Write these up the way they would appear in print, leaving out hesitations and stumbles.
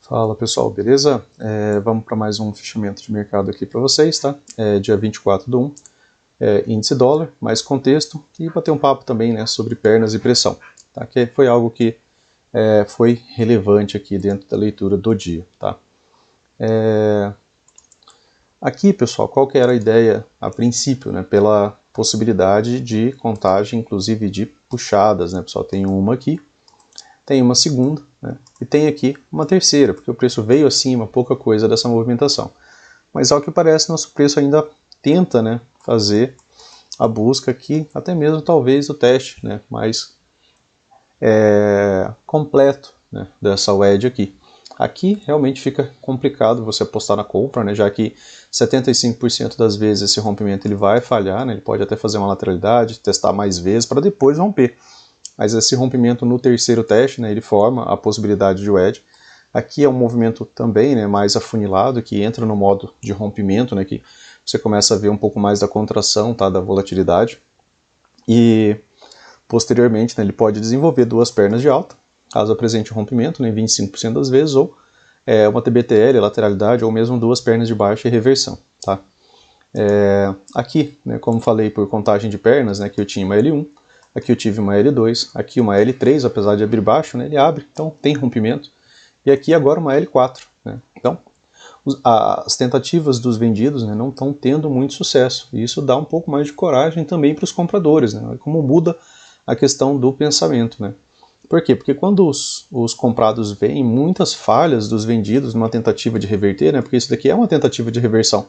Fala pessoal, beleza? Vamos para mais um fechamento de mercado aqui para vocês, tá? Dia 24/1, índice dólar, mais contexto e bater um papo também, né, sobre pernas e pressão, tá? Que foi algo que foi relevante aqui dentro da leitura do dia, tá? Aqui, pessoal, qual que era a ideia a princípio, né? Pela possibilidade de contagem, inclusive de puxadas, né, pessoal? Tem uma aqui, tem uma segunda, né, e tem aqui uma terceira, porque o preço veio acima, pouca coisa dessa movimentação. Mas ao que parece, nosso preço ainda tenta, né, fazer a busca aqui, até mesmo talvez o teste, né, mais completo, né, dessa wedge aqui. Aqui realmente fica complicado você apostar na compra, né, já que 75% das vezes esse rompimento ele vai falhar, né, ele pode até fazer uma lateralidade, testar mais vezes para depois romper. Mas esse rompimento no terceiro teste, né, ele forma a possibilidade de wedge. Aqui é um movimento também, né, mais afunilado, que entra no modo de rompimento, né, que você começa a ver um pouco mais da contração, tá, da volatilidade. E posteriormente, né, ele pode desenvolver duas pernas de alta, caso apresente um rompimento, né, 25% das vezes, ou uma TBTL, lateralidade, ou mesmo duas pernas de baixa e reversão. Tá? Aqui, né, como falei por contagem de pernas, né, que eu tinha uma L1, aqui eu tive uma L2, aqui uma L3, apesar de abrir baixo, né, ele abre, então tem rompimento. E aqui agora uma L4. Né? Então, as tentativas dos vendidos, né, não estão tendo muito sucesso. E isso dá um pouco mais de coragem também para os compradores. Né? Como muda a questão do pensamento. Né? Por quê? Porque quando os comprados veem muitas falhas dos vendidos numa tentativa de reverter, né, porque isso daqui é uma tentativa de reversão,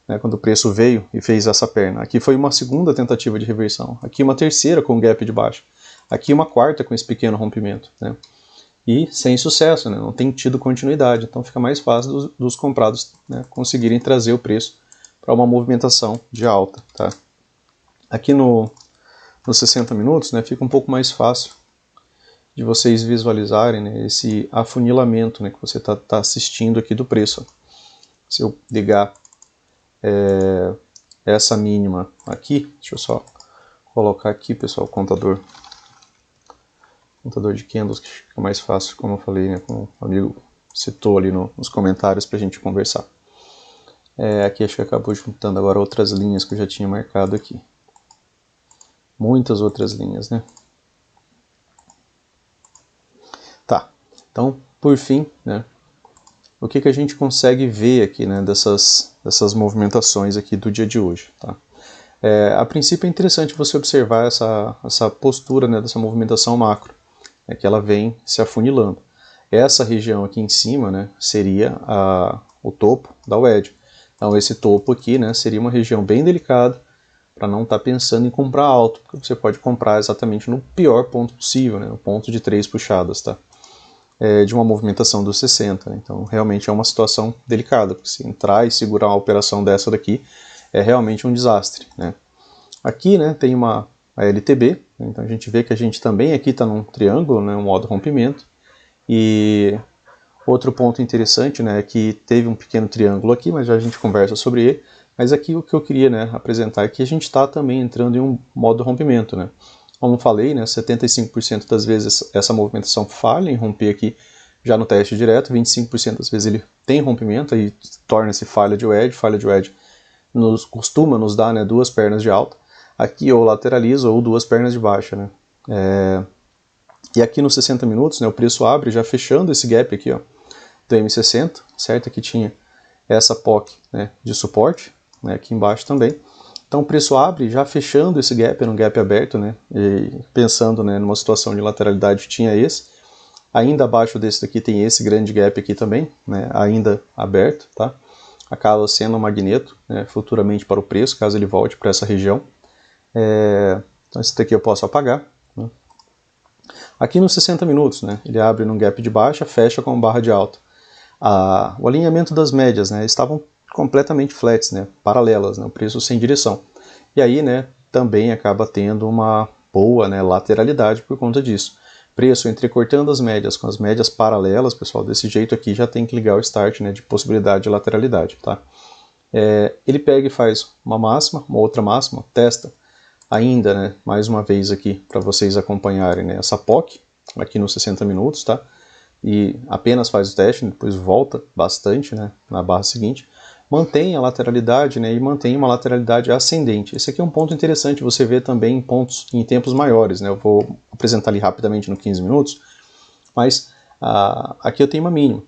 né, quando o preço veio e fez essa perna. Aqui foi uma segunda tentativa de reversão. Aqui uma terceira com gap de baixo. Aqui uma quarta com esse pequeno rompimento. Né? E sem sucesso, né? Não tem tido continuidade. Então fica mais fácil dos comprados, né, conseguirem trazer o preço para uma movimentação de alta. Tá? Aqui nos 60 minutos, né, fica um pouco mais fácil de vocês visualizarem, né, esse afunilamento, né, que você está assistindo aqui do preço. Se eu ligar essa mínima aqui, deixa eu só colocar aqui, pessoal, o contador de candles, que fica mais fácil, como eu falei, né, como o amigo citou ali nos comentários para a gente conversar. Aqui acho que acabou juntando agora outras linhas que eu já tinha marcado aqui. Muitas outras linhas, né? Tá, então, por fim, né, o que a gente consegue ver aqui, né, dessas movimentações aqui do dia de hoje, tá? A princípio é interessante você observar essa postura, né, dessa movimentação macro, que ela vem se afunilando. Essa região aqui em cima, né, seria o topo da wedge. Então esse topo aqui, né, seria uma região bem delicada para não estar pensando em comprar alto, porque você pode comprar exatamente no pior ponto possível, né, no ponto de 3 puxadas, tá? De uma movimentação dos 60. Né? Então realmente é uma situação delicada, porque se entrar e segurar uma operação dessa daqui é realmente um desastre. Né? Aqui, né, tem a LTB, então a gente vê que a gente também aqui está num triângulo, né, um modo rompimento. E outro ponto interessante, né, é que teve um pequeno triângulo aqui, mas já a gente conversa sobre ele. Mas aqui o que eu queria, né, apresentar é que a gente está também entrando em um modo rompimento. Né? Como falei, né, 75% das vezes essa movimentação falha em romper aqui já no teste direto, 25% das vezes ele tem rompimento, aí torna-se falha de wedge. Falha de wedge costuma nos dar, né, duas pernas de alta. Aqui ou lateraliza ou duas pernas de baixa. Né? E aqui nos 60 minutos, né, o preço abre já fechando esse gap aqui, ó, do M60, certo? Aqui tinha essa POC, né, de suporte, né, aqui embaixo também. Então o preço abre já fechando esse gap, era um gap aberto, né, e pensando, né, numa situação de lateralidade tinha esse. Ainda abaixo desse daqui tem esse grande gap aqui também, né, ainda aberto, tá? Acaba sendo um magneto, né, futuramente para o preço, caso ele volte para essa região. Então esse daqui eu posso apagar. Né? Aqui nos 60 minutos, né, ele abre num gap de baixa, fecha com barra de alta. O alinhamento das médias, né, estavam completamente flats, né, paralelas, né, o preço sem direção. E aí, né, também acaba tendo uma boa, né, lateralidade por conta disso. Preço entrecortando as médias com as médias paralelas, pessoal, desse jeito aqui já tem que ligar o start, né, de possibilidade de lateralidade. Tá? Ele pega e faz uma máxima, uma outra máxima, testa ainda, né, mais uma vez aqui para vocês acompanharem, né, essa POC, aqui nos 60 minutos, tá? e apenas faz o teste, depois volta bastante, né, na barra seguinte, mantém a lateralidade, né, e mantém uma lateralidade ascendente. Esse aqui é um ponto interessante, você vê também em tempos maiores, né, eu vou apresentar ali rapidamente no 15 minutos, mas aqui eu tenho uma mínima,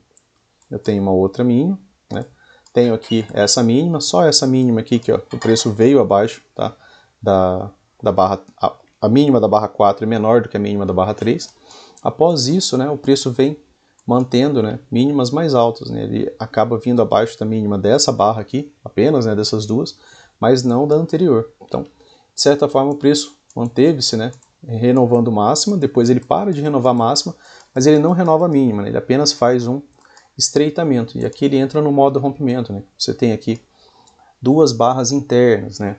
eu tenho uma outra mínima, né, tenho aqui essa mínima, só essa mínima aqui que ó, o preço veio abaixo, tá, da barra, a mínima da barra 4 é menor do que a mínima da barra 3. Após isso, né, o preço vem mantendo, né, mínimas mais altas, né, ele acaba vindo abaixo da mínima dessa barra aqui, apenas, né, dessas duas, mas não da anterior. Então, de certa forma, o preço manteve-se, né, renovando máxima, depois ele para de renovar máxima, mas ele não renova a mínima, né, ele apenas faz um estreitamento, e aqui ele entra no modo rompimento, né, você tem aqui duas barras internas, né,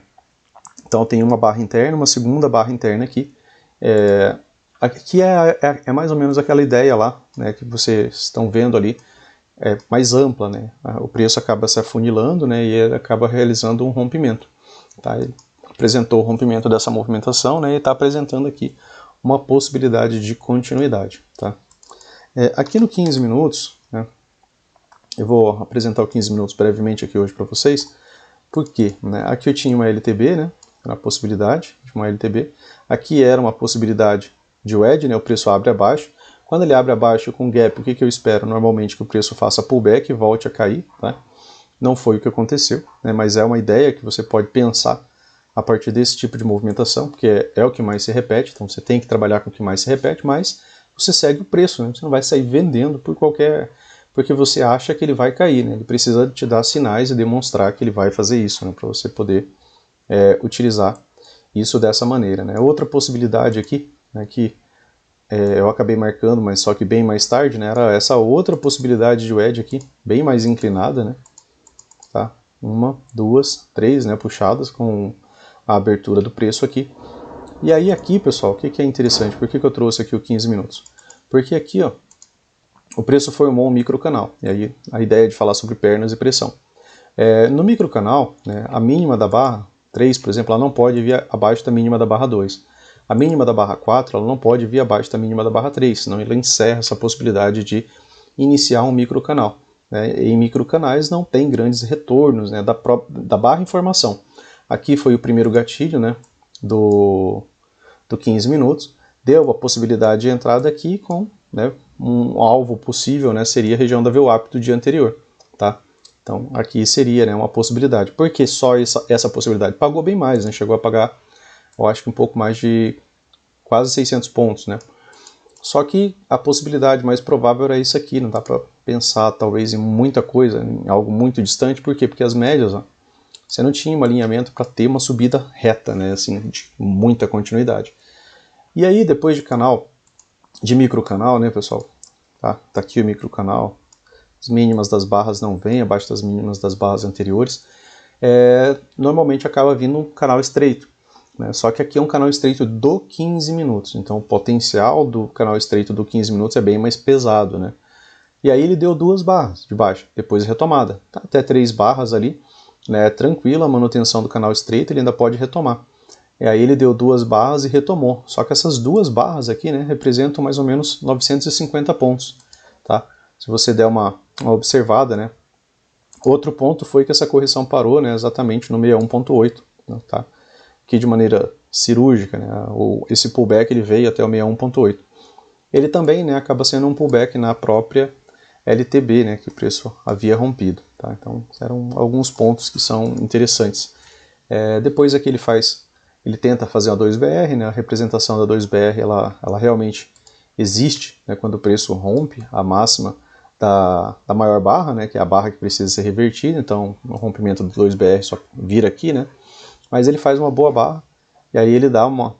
então tem uma barra interna, uma segunda barra interna aqui, aqui é mais ou menos aquela ideia lá, né, que vocês estão vendo ali, mais ampla, né, o preço acaba se afunilando, né, e ele acaba realizando um rompimento, tá? Ele apresentou o rompimento dessa movimentação, né, e está apresentando aqui uma possibilidade de continuidade, tá? Aqui no 15 minutos, né, eu vou apresentar o 15 minutos brevemente aqui hoje para vocês, porque, né, aqui eu tinha uma LTB, né, a possibilidade de uma LTB, aqui era uma possibilidade de wedge, né, o preço abre abaixo. Quando ele abre abaixo com gap, o que eu espero? Normalmente que o preço faça pullback e volte a cair, tá? Não foi o que aconteceu, né, mas é uma ideia que você pode pensar a partir desse tipo de movimentação, porque é o que mais se repete, então você tem que trabalhar com o que mais se repete, mas você segue o preço, né? Você não vai sair vendendo porque você acha que ele vai cair, né? Ele precisa te dar sinais e demonstrar que ele vai fazer isso, né, para você poder utilizar isso dessa maneira, né? Outra possibilidade aqui, né, que eu acabei marcando, mas só que bem mais tarde, né, era essa outra possibilidade de wedge aqui, bem mais inclinada, né, tá? Uma, duas, três, né, puxadas com a abertura do preço aqui. E aí aqui, pessoal, o que é interessante? Por que eu trouxe aqui o 15 minutos? Porque aqui, ó, o preço formou um microcanal, e aí a ideia de falar sobre pernas e pressão. No microcanal, né, a mínima da barra 3, por exemplo, ela não pode vir abaixo da mínima da barra 2. A mínima da barra 4 ela não pode vir abaixo da mínima da barra 3, senão ela encerra essa possibilidade de iniciar um microcanal, né? Em microcanais não tem grandes retornos, né, da barra informação. Aqui foi o primeiro gatilho, né, do 15 minutos, deu a possibilidade de entrada aqui com, né, um alvo possível, né, seria a região da VWAP do dia anterior, tá? Então aqui seria, né, uma possibilidade. Por que só essa possibilidade? Pagou bem mais, né? Chegou a pagar, eu acho que um pouco mais de quase 600 pontos, né? Só que a possibilidade mais provável era isso aqui, não dá para pensar talvez em muita coisa, em algo muito distante. Por quê? Porque as médias, ó, você não tinha um alinhamento para ter uma subida reta, né, assim, de muita continuidade. E aí depois de microcanal, né, pessoal, tá aqui o microcanal, as mínimas das barras não vêm abaixo das mínimas das barras anteriores, normalmente acaba vindo um canal estreito, né? Só que aqui é um canal estreito do 15 minutos, então o potencial do canal estreito do 15 minutos é bem mais pesado, né? E aí ele deu duas barras de baixo, depois retomada, tá até 3 barras ali, né? Tranquila a manutenção do canal estreito, ele ainda pode retomar. E aí ele deu 2 barras e retomou, só que essas 2 barras aqui, né, representam mais ou menos 950 pontos, tá? Se você der uma observada, né? Outro ponto foi que essa correção parou, né, exatamente no 61.8, né, tá? Aqui de maneira cirúrgica, né, esse pullback ele veio até o 61.8. Ele também, né, acaba sendo um pullback na própria LTB, né, que o preço havia rompido, tá? Então eram alguns pontos que são interessantes. Depois aqui ele tenta fazer a 2BR, né, a representação da 2BR ela realmente existe, né, quando o preço rompe a máxima da maior barra, né, que é a barra que precisa ser revertida, então o rompimento do 2BR só vira aqui, né, mas ele faz uma boa barra, e aí ele dá uma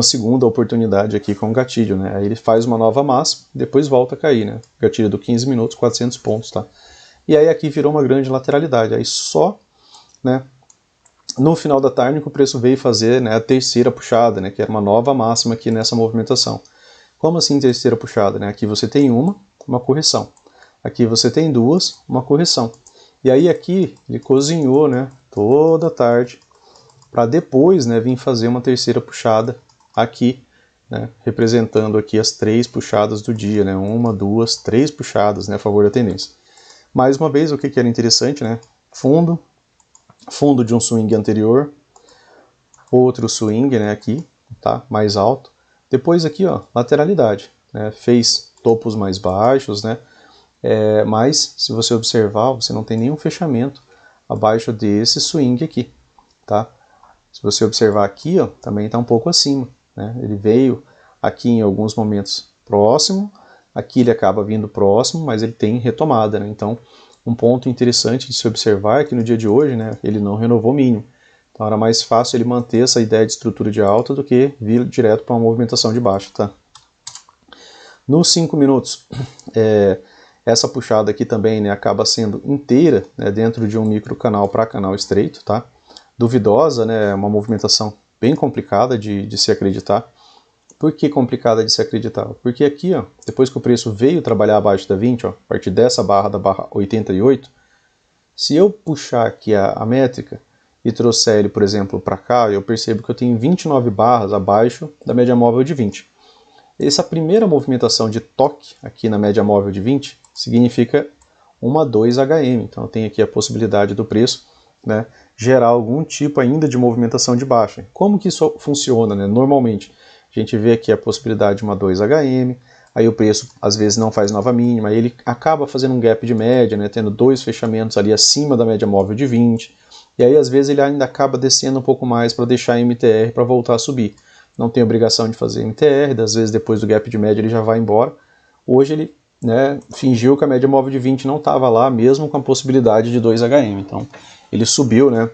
segunda oportunidade aqui com o gatilho, né, aí ele faz uma nova máxima, depois volta a cair, né, gatilho do 15 minutos, 400 pontos, tá, e aí aqui virou uma grande lateralidade, aí só, né, no final da tarde que o preço veio fazer, né, a terceira puxada, né, que era uma nova máxima aqui nessa movimentação. Como assim terceira puxada, né, aqui você tem uma correção. Aqui você tem 2, uma correção. E aí aqui ele cozinhou, né, toda a tarde para depois, né, vir fazer uma terceira puxada aqui né, representando aqui as 3 puxadas do dia, né, 1, 2, 3 puxadas, né, a favor da tendência. Mais uma vez, o que era interessante, né, fundo de um swing anterior, outro swing, né, aqui, tá, mais alto. Depois aqui, ó, lateralidade, né, fez topos mais baixos, né, mas se você observar, você não tem nenhum fechamento abaixo desse swing aqui, tá? Se você observar aqui, ó, também está um pouco acima, né? Ele veio aqui em alguns momentos próximo, aqui ele acaba vindo próximo, mas ele tem retomada, né? Então, um ponto interessante de se observar é que no dia de hoje, né, ele não renovou mínimo. Então era mais fácil ele manter essa ideia de estrutura de alta do que vir direto para uma movimentação de baixa, tá? Nos 5 minutos, essa puxada aqui também, né, acaba sendo inteira, né, dentro de um micro canal para canal estreito, tá? Duvidosa, né, uma movimentação bem complicada de se acreditar. Por que complicada de se acreditar? Porque aqui, ó, depois que o preço veio trabalhar abaixo da 20, ó, a partir dessa barra da barra 88, se eu puxar aqui a métrica e trouxer ele, por exemplo, para cá, eu percebo que eu tenho 29 barras abaixo da média móvel de 20. Essa primeira movimentação de toque aqui na média móvel de 20 significa uma 2HM. Então eu tenho aqui a possibilidade do preço, né, gerar algum tipo ainda de movimentação de baixa. Como que isso funciona, né? Normalmente a gente vê aqui a possibilidade de uma 2HM, aí o preço às vezes não faz nova mínima, aí ele acaba fazendo um gap de média, né, tendo 2 fechamentos ali acima da média móvel de 20, e aí às vezes ele ainda acaba descendo um pouco mais para deixar MTR para voltar a subir. Não tem obrigação de fazer MTR, às vezes depois do gap de média ele já vai embora. Hoje ele, né, fingiu que a média móvel de 20 não estava lá, mesmo com a possibilidade de 2HM. Então ele subiu, né,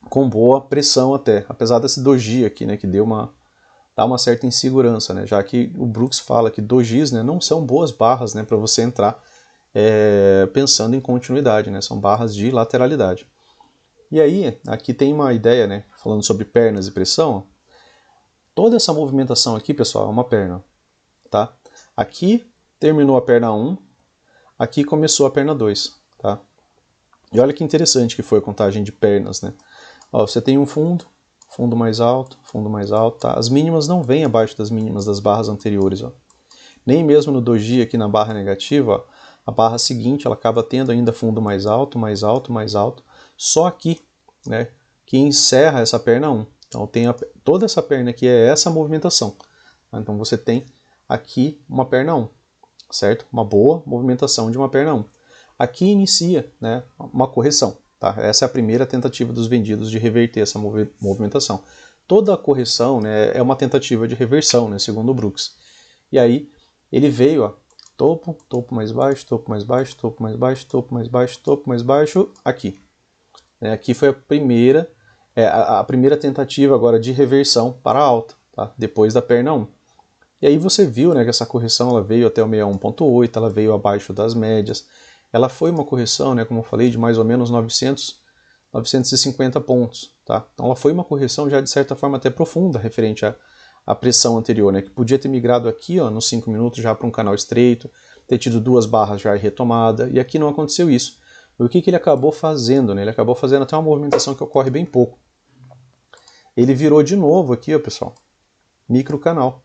com boa pressão até, apesar desse doji aqui, né, que dá uma certa insegurança, né, já que o Brooks fala que dojis, né, não são boas barras, né, para você entrar pensando em continuidade, né, são barras de lateralidade. E aí, aqui tem uma ideia, né, falando sobre pernas e pressão, ó. Toda essa movimentação aqui, pessoal, é uma perna, tá? Aqui terminou a perna 1, aqui começou a perna 2, tá? E olha que interessante que foi a contagem de pernas, né? Ó, você tem um fundo mais alto, tá? As mínimas não vêm abaixo das mínimas das barras anteriores, ó. Nem mesmo no doji aqui na barra negativa, ó, a barra seguinte ela acaba tendo ainda fundo mais alto, mais alto, mais alto. Só aqui, né, que encerra essa perna 1. Então tem toda essa perna aqui é essa movimentação. Então você tem aqui uma perna 1, certo? Uma boa movimentação de uma perna 1. Aqui inicia, né, uma correção. Tá? Essa é a primeira tentativa dos vendidos de reverter essa movimentação. Toda a correção, né, é uma tentativa de reversão, né, segundo o Brooks. E aí ele veio, ó, topo, topo mais baixo, topo mais baixo, topo mais baixo, topo mais baixo, topo mais baixo, aqui. Aqui foi a primeira tentativa agora de reversão para a alta, tá? Depois da perna 1. E aí você viu, né, que essa correção ela veio até o 61.8, ela veio abaixo das médias. Ela foi uma correção, né, como eu falei, de mais ou menos 950 pontos. Tá? Então ela foi uma correção já de certa forma até profunda, referente à pressão anterior, né, que podia ter migrado aqui, ó, nos 5 minutos já para um canal estreito, ter tido 2 barras já retomada, e aqui não aconteceu isso. E o que ele acabou fazendo? Né? Ele acabou fazendo até uma movimentação que ocorre bem pouco. Ele virou de novo aqui, ó, pessoal, microcanal.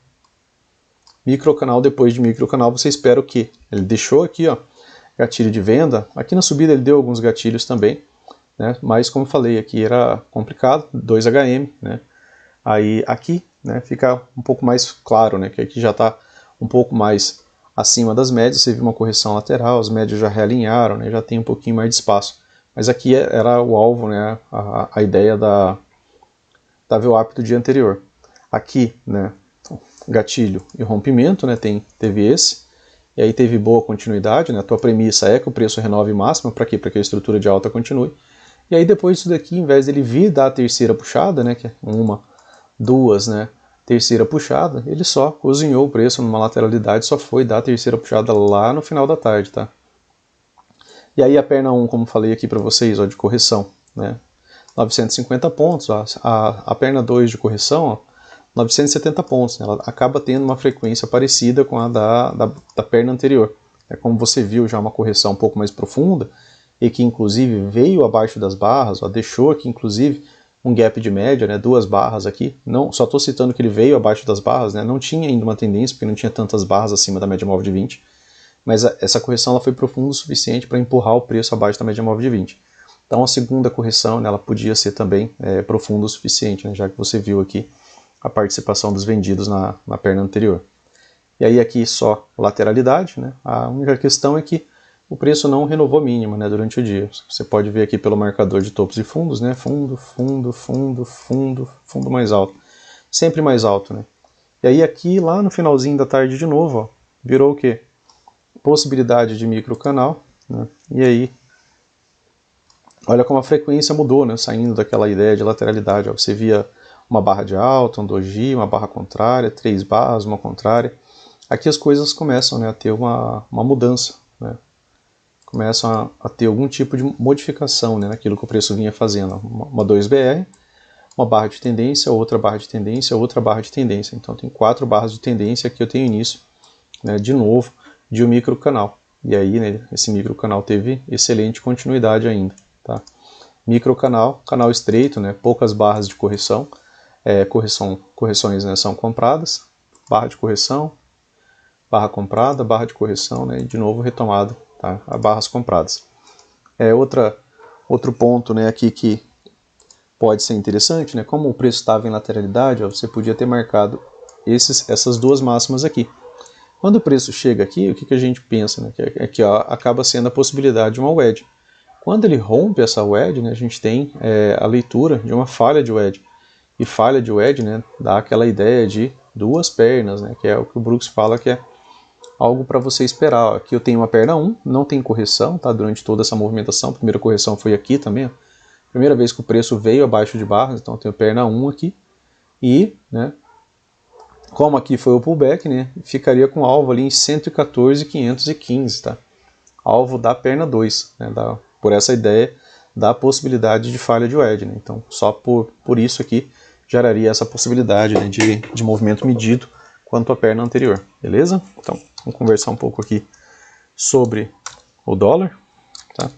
Microcanal depois de microcanal, você espera o quê? Ele deixou aqui, ó, gatilho de venda. Aqui na subida ele deu alguns gatilhos também, né? Mas como eu falei, aqui era complicado, 2HM, né? Aí aqui, né, fica um pouco mais claro, né, que aqui já está um pouco mais acima das médias, você viu uma correção lateral, as médias já realinharam, né, já tem um pouquinho mais de espaço. Mas aqui era o alvo, né, a ideia da VWAP do dia anterior. Aqui, né, gatilho e rompimento, né, teve esse, e aí teve boa continuidade, né, a tua premissa é que o preço renove máximo, para quê? Para que a estrutura de alta continue. E aí depois disso daqui, em vez dele vir dar a terceira puxada, né, que é uma, duas, né, terceira puxada, ele só cozinhou o preço numa lateralidade, só foi dar a terceira puxada lá no final da tarde, tá? E aí a perna 1, como falei aqui para vocês, ó, de correção, né, 950 pontos, ó, a perna 2 de correção, ó, 970 pontos, né, ela acaba tendo uma frequência parecida com a da perna anterior. É como você viu já uma correção um pouco mais profunda, e que inclusive veio abaixo das barras, ó, deixou aqui inclusive um gap de média, né, 2 barras aqui, não, só estou citando que ele veio abaixo das barras, né, não tinha ainda uma tendência, porque não tinha tantas barras acima da média móvel de 20, mas essa correção ela foi profunda o suficiente para empurrar o preço abaixo da média móvel de 20. Então a segunda correção, né, ela podia ser também profunda o suficiente, né, já que você viu aqui a participação dos vendidos na perna anterior. E aí aqui só lateralidade, né, a única questão é que o preço não renovou mínima, né, durante o dia. Você pode ver aqui pelo marcador de topos e fundos, né, fundo, fundo, fundo, fundo, fundo mais alto. Sempre mais alto, né. E aí aqui, lá no finalzinho da tarde de novo, ó, virou o quê? Possibilidade de microcanal, né, e aí, olha como a frequência mudou, né, saindo daquela ideia de lateralidade. Ó, você via uma barra de alta, um doji, uma barra contrária, 3 barras, uma contrária. Aqui as coisas começam, né, a ter uma mudança, né. Começam a ter algum tipo de modificação, né, naquilo que o preço vinha fazendo. Uma 2BR, uma barra de tendência, outra barra de tendência, outra barra de tendência. Então tem 4 barras de tendência que eu tenho início, né, de novo, de um microcanal. E aí, né, esse microcanal teve excelente continuidade ainda. Tá? Microcanal, canal estreito, né, poucas barras de correção. Correções, né, são compradas, barra de correção, barra comprada, barra de correção, né, e de novo retomada, tá, a barras compradas. Outro ponto, né, aqui que pode ser interessante, né, como o preço estava em lateralidade, ó, você podia ter marcado essas 2 máximas aqui. Quando o preço chega aqui, o que a gente pensa, né, que ó, acaba sendo a possibilidade de uma wedge. Quando ele rompe essa wedge, né, a gente tem a leitura de uma falha de wedge. E falha de wedge, né, dá aquela ideia de 2 pernas, né, que é o que o Brooks fala que é algo para você esperar. Aqui eu tenho uma perna 1, não tem correção, tá, durante toda essa movimentação. A primeira correção foi aqui também. Ó. Primeira vez que o preço veio abaixo de barras, então eu tenho perna 1 aqui. E, né, como aqui foi o pullback, né, ficaria com alvo ali em 114.515, tá? Alvo da perna 2, né, por essa ideia da possibilidade de falha de wedge, né? Então só por isso aqui geraria essa possibilidade, né, de movimento medido quanto à perna anterior, beleza? Então vamos conversar um pouco aqui sobre o dólar, tá?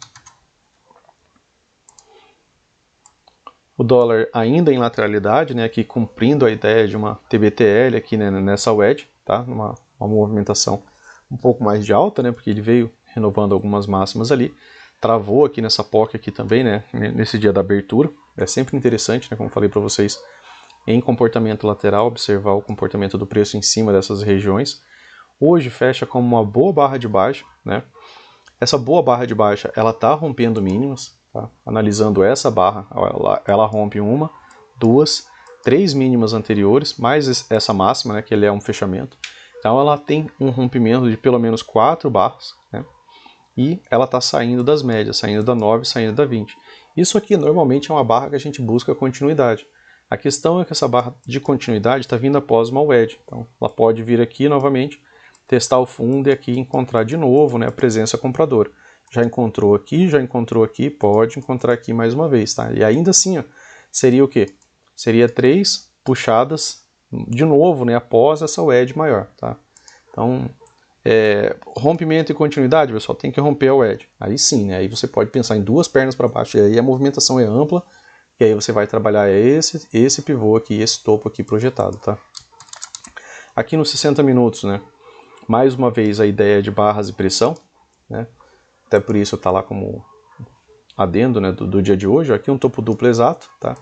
O dólar ainda em lateralidade, né, aqui cumprindo a ideia de uma TBTL aqui, né, nessa wedge, tá? Uma movimentação um pouco mais de alta, né, porque ele veio renovando algumas máximas ali, travou aqui nessa POC aqui também, né, nesse dia da abertura. É sempre interessante, né, como falei para vocês, em comportamento lateral, observar o comportamento do preço em cima dessas regiões. Hoje fecha como uma boa barra de baixa, né? Essa boa barra de baixa, ela está rompendo mínimas, tá? Analisando essa barra, ela rompe 1, 2, 3 mínimas anteriores, mais essa máxima, né, que ele é um fechamento. Então ela tem um rompimento de pelo menos 4 barras, né? E ela está saindo das médias, saindo da 9, saindo da 20. Isso aqui normalmente é uma barra que a gente busca continuidade. A questão é que essa barra de continuidade está vindo após uma wedge. Então ela pode vir aqui novamente, testar o fundo e aqui encontrar de novo, né, a presença compradora. Já encontrou aqui, pode encontrar aqui mais uma vez, tá? E ainda assim, ó, seria o quê? Seria 3 puxadas de novo, né, após essa wedge maior, tá? Então, rompimento e continuidade, pessoal, tem que romper a wedge. Aí sim, né, aí você pode pensar em 2 pernas para baixo, e aí a movimentação é ampla, e aí você vai trabalhar esse pivô aqui, esse topo aqui projetado, tá? Aqui nos 60 minutos, né, mais uma vez a ideia de barras e pressão, né? Até por isso está lá como adendo, né, do dia de hoje. Aqui um topo duplo exato, tá?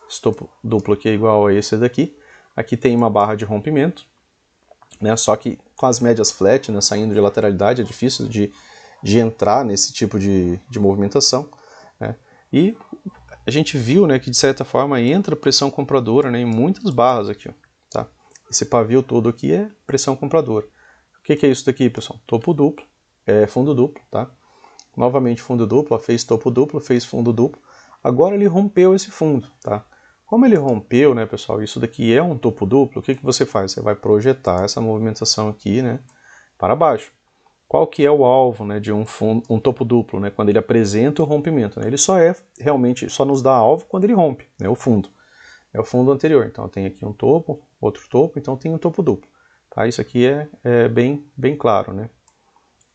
Esse topo duplo aqui é igual a esse daqui. Aqui tem uma barra de rompimento, né? Só que com as médias flat, né, saindo de lateralidade, é difícil de entrar nesse tipo de movimentação, né? E a gente viu, né, que de certa forma entra pressão compradora, né, em muitas barras aqui, ó, tá? Esse pavio todo aqui é pressão compradora. O que é isso daqui, pessoal? Topo duplo, fundo duplo, tá? Novamente fundo duplo, ó, fez topo duplo, fez fundo duplo. Agora ele rompeu esse fundo, tá? Como ele rompeu, né, pessoal, isso daqui é um topo duplo, o que você faz? Você vai projetar essa movimentação aqui, né, para baixo. Qual que é o alvo, né, de um topo duplo, né, quando ele apresenta o rompimento? Né? Ele realmente só nos dá alvo quando ele rompe, né, o fundo. É o fundo anterior. Então tem aqui um topo, outro topo, então tem um topo duplo. Tá? Isso aqui é bem claro, né?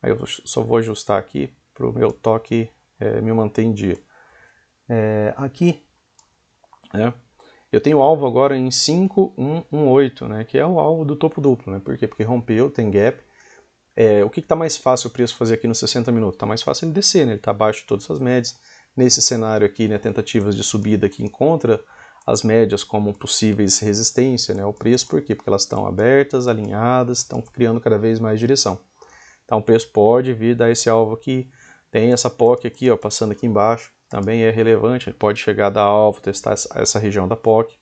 Aí eu só vou ajustar aqui para o meu toque me manter em dia. Aqui né? Eu tenho o alvo agora em 5118, né, que é o alvo do topo duplo, né? Por quê? Porque rompeu, tem gap. O que está mais fácil o preço fazer aqui nos 60 minutos? Está mais fácil ele descer, né? Ele está abaixo de todas as médias. Nesse cenário aqui, né, tentativas de subida que encontra as médias como possíveis resistência, né, ao preço. Por quê? Porque elas estão abertas, alinhadas, estão criando cada vez mais direção. Então o preço pode vir dar esse alvo aqui. Tem essa POC aqui, ó, passando aqui embaixo. Também é relevante, ele pode chegar a dar alvo, testar essa região da POC,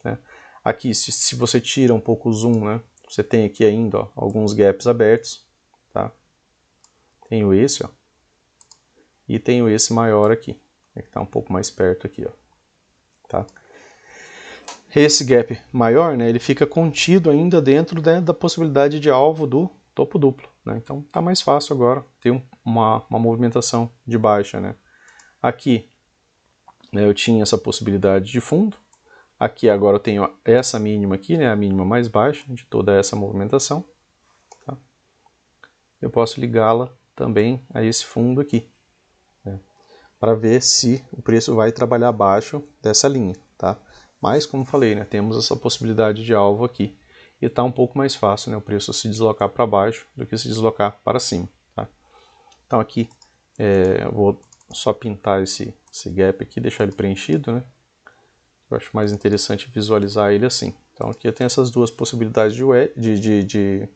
né? Aqui, se você tira um pouco o zoom, né, você tem aqui ainda, ó, alguns gaps abertos, tá? Tenho esse, ó, e tenho esse maior aqui, né, que está um pouco mais perto aqui, ó, tá? Esse gap maior, né, ele fica contido ainda dentro, né, da possibilidade de alvo do topo duplo, né? Então tá mais fácil agora ter uma movimentação de baixa, né? Aqui, né, eu tinha essa possibilidade de fundo. Aqui agora eu tenho essa mínima aqui, né, a mínima mais baixa de toda essa movimentação. Tá? Eu posso ligá-la também a esse fundo aqui, né, para ver se o preço vai trabalhar abaixo dessa linha. Tá? Mas, como falei, né, temos essa possibilidade de alvo aqui. E está um pouco mais fácil, né, o preço se deslocar para baixo do que se deslocar para cima. Tá? Então aqui eu vou só pintar esse gap aqui, deixar ele preenchido, né? Eu acho mais interessante visualizar ele assim. Então aqui eu tenho essas duas possibilidades de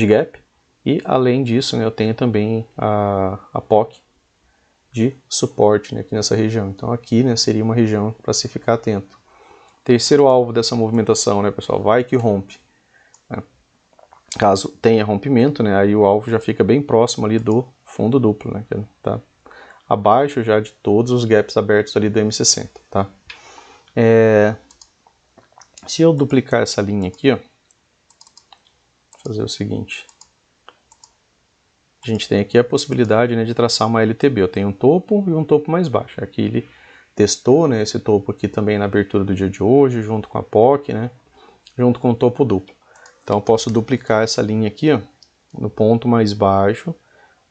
gap. E além disso, né, eu tenho também a POC de suporte, né, aqui nessa região. Então aqui, né, seria uma região para se ficar atento. Terceiro alvo dessa movimentação, né, pessoal, vai que rompe. Né? Caso tenha rompimento, né, aí o alvo já fica bem próximo ali do fundo duplo, né, que tá abaixo já de todos os gaps abertos ali do M60, tá? Se eu duplicar essa linha aqui, ó, vou fazer o seguinte, a gente tem aqui a possibilidade, né, de traçar uma LTB. Eu tenho um topo e um topo mais baixo. Aqui ele testou, né, esse topo aqui também na abertura do dia de hoje, junto com a POC, né, junto com o topo duplo. Então eu posso duplicar essa linha aqui, ó, no ponto mais baixo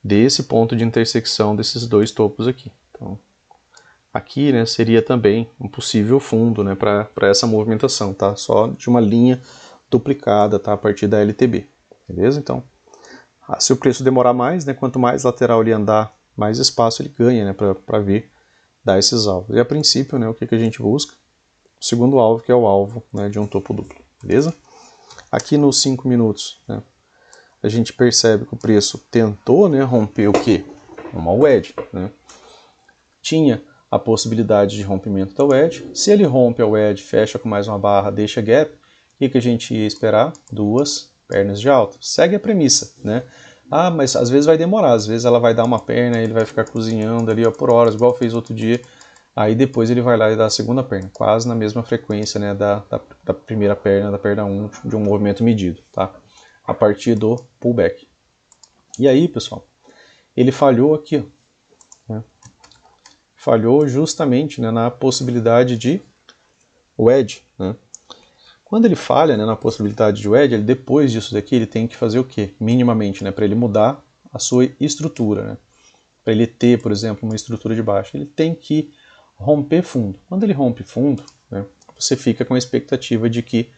desse ponto de intersecção desses dois topos aqui. Então, aqui, né, seria também um possível fundo, né, para essa movimentação, tá? Só de uma linha duplicada, tá? A partir da LTB, beleza? Então, se o preço demorar mais, né, quanto mais lateral ele andar, mais espaço ele ganha, né, para vir dar esses alvos. E a princípio, né, o que a gente busca? O segundo alvo, que é o alvo, né, de um topo duplo, beleza? Aqui nos 5 minutos, né, a gente percebe que o preço tentou, né, romper o quê? Uma wedge, né? Tinha a possibilidade de rompimento da wedge. Se ele rompe a wedge, fecha com mais uma barra, deixa gap, o que a gente ia esperar? Duas pernas de alta. Segue a premissa, né? Ah, mas às vezes vai demorar, às vezes ela vai dar uma perna, ele vai ficar cozinhando ali, ó, por horas, igual fez outro dia. Aí depois ele vai lá e dá a segunda perna, quase na mesma frequência, né, da primeira perna, da perna 1, de um movimento medido, tá? A partir do pullback. E aí, pessoal, ele falhou aqui, ó, né? Falhou justamente, né, na possibilidade de wedge, né? Quando ele falha, né, na possibilidade de wedge, ele, depois disso daqui, ele tem que fazer o quê? Minimamente, né, para ele mudar a sua estrutura, né? Para ele ter, por exemplo, uma estrutura de baixo, ele tem que romper fundo. Quando ele rompe fundo, né, você fica com a expectativa de que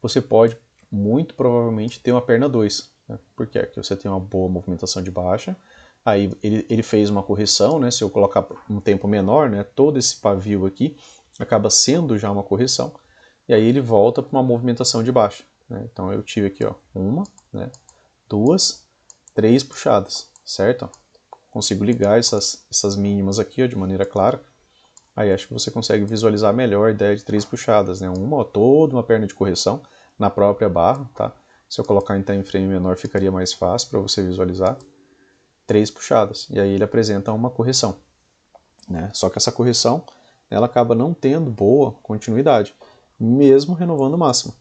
você pode, muito provavelmente, ter uma perna 2. Né? Porque aqui você tem uma boa movimentação de baixa, aí ele fez uma correção, né, se eu colocar um tempo menor, né, todo esse pavio aqui acaba sendo já uma correção, e aí ele volta para uma movimentação de baixa. Né? Então eu tive aqui, ó, uma, né, duas, três puxadas, certo? Consigo ligar essas mínimas aqui, ó, de maneira clara. Aí acho que você consegue visualizar melhor a ideia de três puxadas, né? Uma, ó, toda uma perna de correção na própria barra, tá? Se eu colocar em time frame menor ficaria mais fácil para você visualizar. Três puxadas, e aí ele apresenta uma correção, né? Só que essa correção, ela acaba não tendo boa continuidade, mesmo renovando o máximo.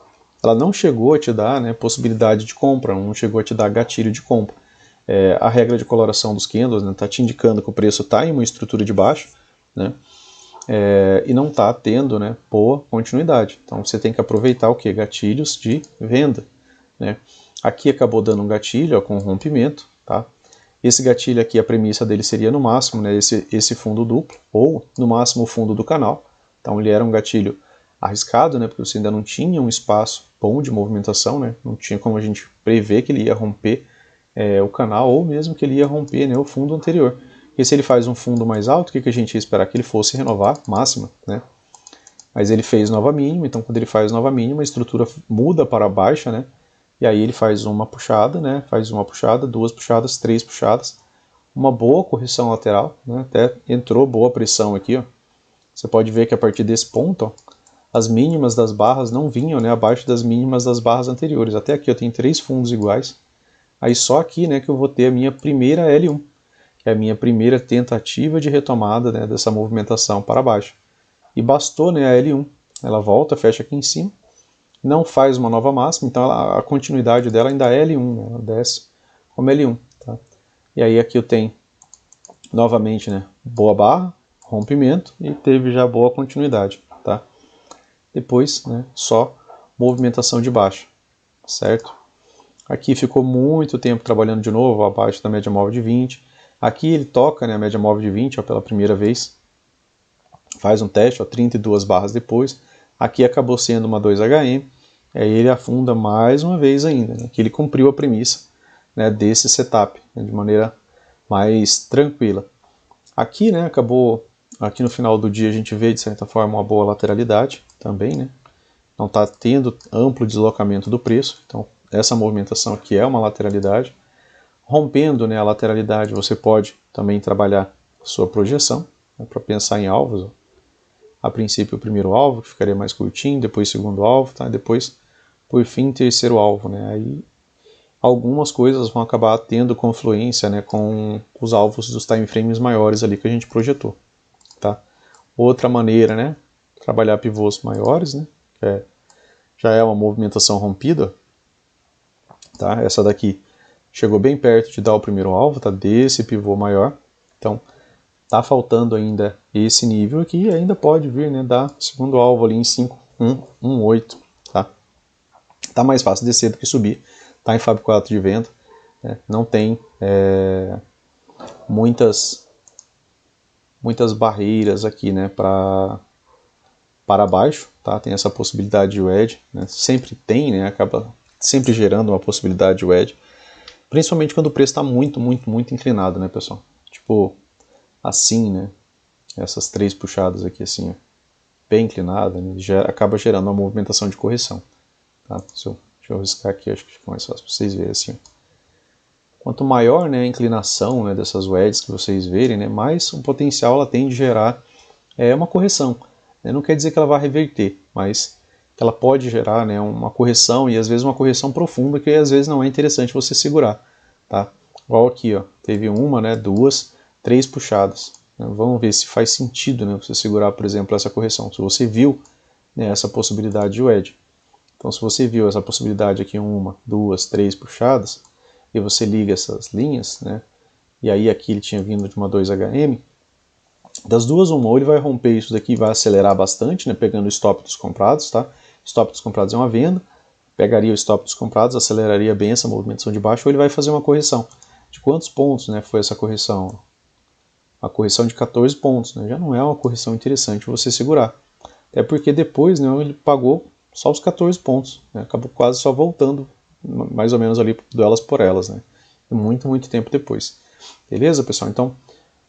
Ela não chegou a te dar, né, possibilidade de compra, não chegou a te dar gatilho de compra. A regra de coloração dos candles, né, tá te indicando que o preço está em uma estrutura de baixo, né? E não está tendo, né, boa continuidade. Então você tem que aproveitar o que? Gatilhos de venda, né? Aqui acabou dando um gatilho, ó, com rompimento, tá? Esse gatilho aqui, a premissa dele seria no máximo, né, esse fundo duplo, ou no máximo o fundo do canal, Então ele era um gatilho arriscado, né, porque você ainda não tinha um espaço bom de movimentação, né, não tinha como a gente prever que ele ia romper o canal, ou mesmo que ele ia romper, né, o fundo anterior. Porque se ele faz um fundo mais alto, o que a gente ia esperar? Que ele fosse renovar máxima, né? Mas ele fez nova mínima, então quando ele faz nova mínima, a estrutura muda para baixa, né? E aí ele faz uma puxada, né? Faz uma puxada, duas puxadas, três puxadas, uma boa correção lateral, né? Até entrou boa pressão aqui, ó. Você pode ver que a partir desse ponto, ó, as mínimas das barras não vinham, né, abaixo das mínimas das barras anteriores. Até aqui eu tenho 3 fundos iguais. Aí só aqui, né, que eu vou ter a minha primeira L1, que é a minha primeira tentativa de retomada, né, dessa movimentação para baixo. E bastou, né, a L1. Ela volta, fecha aqui em cima, não faz uma nova máxima, então a continuidade dela ainda é L1, né, ela desce como L1. Tá? E aí aqui eu tenho novamente, né, boa barra, rompimento e teve já boa continuidade. Tá? Depois, né, só movimentação de baixa, certo? Aqui ficou muito tempo trabalhando de novo, abaixo da média móvel de 20. Aqui ele toca, né, a média móvel de 20 ó, pela primeira vez. Faz um teste, ó, 32 barras depois. Aqui acabou sendo uma 2HM. Aí ele afunda mais uma vez ainda. Né, que ele cumpriu a premissa, né, desse setup, né, de maneira mais tranquila. Aqui, né, acabou... Aqui no final do dia a gente vê, de certa forma, uma boa lateralidade também, né? Não está tendo amplo deslocamento do preço, então essa movimentação aqui é uma lateralidade. Rompendo, né, a lateralidade, você pode também trabalhar a sua projeção, né, para pensar em alvos. Ó. A princípio o primeiro alvo, que ficaria mais curtinho, depois o segundo alvo, tá? Depois, por fim, terceiro alvo. Né? Aí algumas coisas vão acabar tendo confluência, né, com os alvos dos time frames maiores ali que a gente projetou. Tá? Outra maneira, né, trabalhar pivôs maiores, né, que já é uma movimentação rompida. Tá? Essa daqui chegou bem perto de dar o primeiro alvo, tá? Desse pivô maior. Então, tá faltando ainda esse nível aqui, e ainda pode vir, né, dar segundo alvo ali em 5, 1, 1, 8. Tá? Tá mais fácil descer do que subir. Tá em Fab 4 de venda. Né? Não tem muitas barreiras aqui, né, para baixo, tá? Tem essa possibilidade de wedge, né? Sempre tem, né? Acaba sempre gerando uma possibilidade de wedge, principalmente quando o preço está muito inclinado, né, pessoal? Tipo assim, né? Essas 3 puxadas aqui assim, ó, bem inclinada, né? Acaba gerando uma movimentação de correção. Tá? Deixa eu riscar aqui, acho que fica mais fácil para vocês verem assim. Quanto maior, né, a inclinação, né, dessas wedges que vocês verem, né, mais o potencial ela tem de gerar uma correção. Não quer dizer que ela vai reverter, mas que ela pode gerar, né, uma correção, e às vezes uma correção profunda, que às vezes não é interessante você segurar. Tá? Igual aqui, ó, teve uma, né, 2, 3 puxadas. Né? Vamos ver se faz sentido, né, você segurar, por exemplo, essa correção. Se você viu, né, essa possibilidade de wedge. Então, se você viu essa possibilidade aqui, 1, 2, 3 puxadas, e você liga essas linhas, né, e aí aqui ele tinha vindo de uma 2HM, das duas, uma, ou ele vai romper isso daqui e vai acelerar bastante, né, pegando o stop dos comprados, tá? Stop dos comprados é uma venda, pegaria o stop dos comprados, aceleraria bem essa movimentação de baixo, ou ele vai fazer uma correção. De quantos pontos, né, foi essa correção? Uma correção de 14 pontos, né? Já não é uma correção interessante você segurar. Até porque depois, né, ele pagou só os 14 pontos, né? Acabou quase só voltando, mais ou menos ali do elas por elas, né? Muito tempo depois. Beleza, pessoal? Então,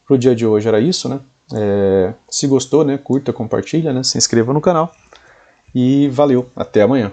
pro dia de hoje era isso, né? Se gostou, né, curta, compartilha, né, se inscreva no canal e valeu, até amanhã.